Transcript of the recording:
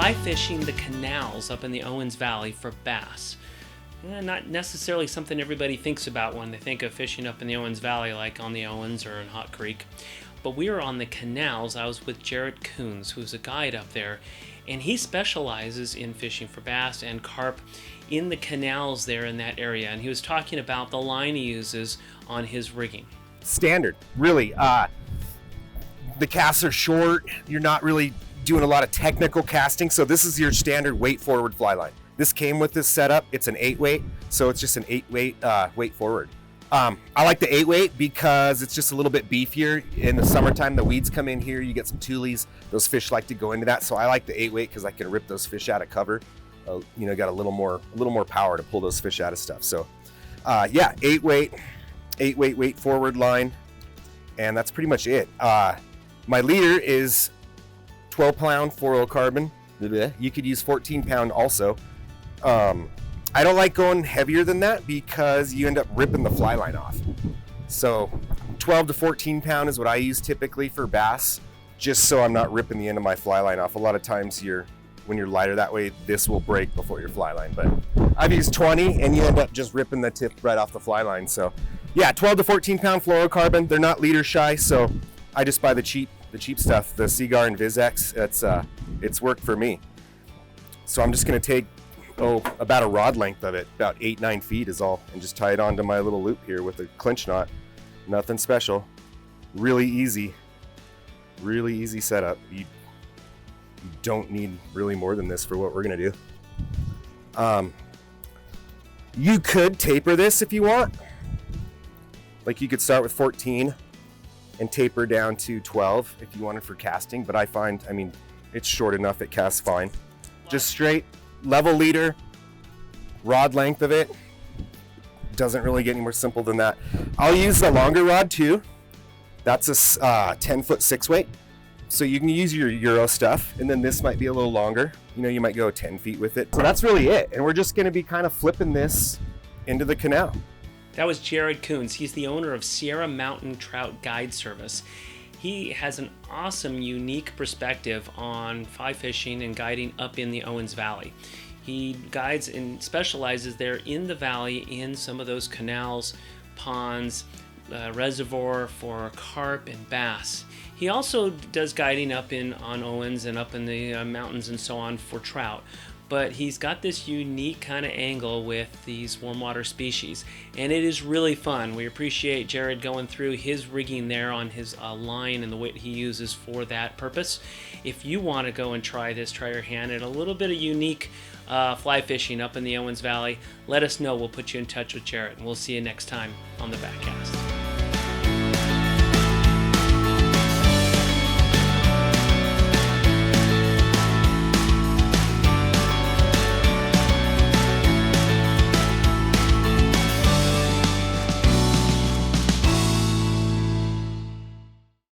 fly fishing the canals up in the Owens Valley for bass. Not necessarily something everybody thinks about when they think of fishing up in the Owens Valley, like on the Owens or in Hot Creek. But we were on the canals. I was with Jarett Coons, who's a guide up there, and he specializes in fishing for bass and carp in the canals there in that area. And he was talking about the line he uses on his rigging. Standard, really. The casts are short. You're not really doing a lot of technical casting, so this is your standard weight forward fly line. This came with this setup. It's an 8-weight, so it's just an 8-weight weight forward. I like the 8-weight because it's just a little bit beefier. In the summertime, the weeds come in here. You get some tulies. Those fish like to go into that, so I like the 8-weight because I can rip those fish out of cover. Got a little more power to pull those fish out of stuff. So, 8-weight weight forward line, and that's pretty much it. My leader is 12-pound fluorocarbon. You could use 14-pound also. I don't like going heavier than that because you end up ripping the fly line off. So 12 to 14 pound is what I use typically for bass, just so I'm not ripping the end of my fly line off. A lot of times when you're lighter that way, this will break before your fly line, but I've used 20 and you end up just ripping the tip right off the fly line. So yeah, 12 to 14 pound fluorocarbon. They're not leader shy, so I just buy the cheap stuff, the Seagar and VizX. It's worked for me. So I'm just gonna take about a rod length of it, about 8-9 feet is all, and just tie it onto my little loop here with a clinch knot. Nothing special. Really easy setup. You don't need really more than this for what we're gonna do. You could taper this if you want. Like you could start with 14 and taper down to 12 if you wanted for casting, but I find, it's short enough, it casts fine. Just straight level leader, rod length of it. Doesn't really get any more simple than that. I'll use the longer rod too. That's a 10-foot 6-weight. So you can use your Euro stuff, and then this might be a little longer. You might go 10 feet with it. So that's really it. And we're just gonna be kind of flipping this into the canal. That was Jarett Coons. He's the owner of Sierra Mountain Trout Guide Service. He has an awesome, unique perspective on fly fishing and guiding up in the Owens Valley. He guides and specializes there in the valley in some of those canals, ponds, reservoir for carp and bass. He also does guiding up on Owens and up in the mountains and so on for trout. But he's got this unique kind of angle with these warm water species, and it is really fun. We appreciate Jarett going through his rigging there on his line and the weight he uses for that purpose. If you want to go and try your hand at a little bit of unique fly fishing up in the Owens Valley, let us know. We'll put you in touch with Jarett, and we'll see you next time on the Backcast.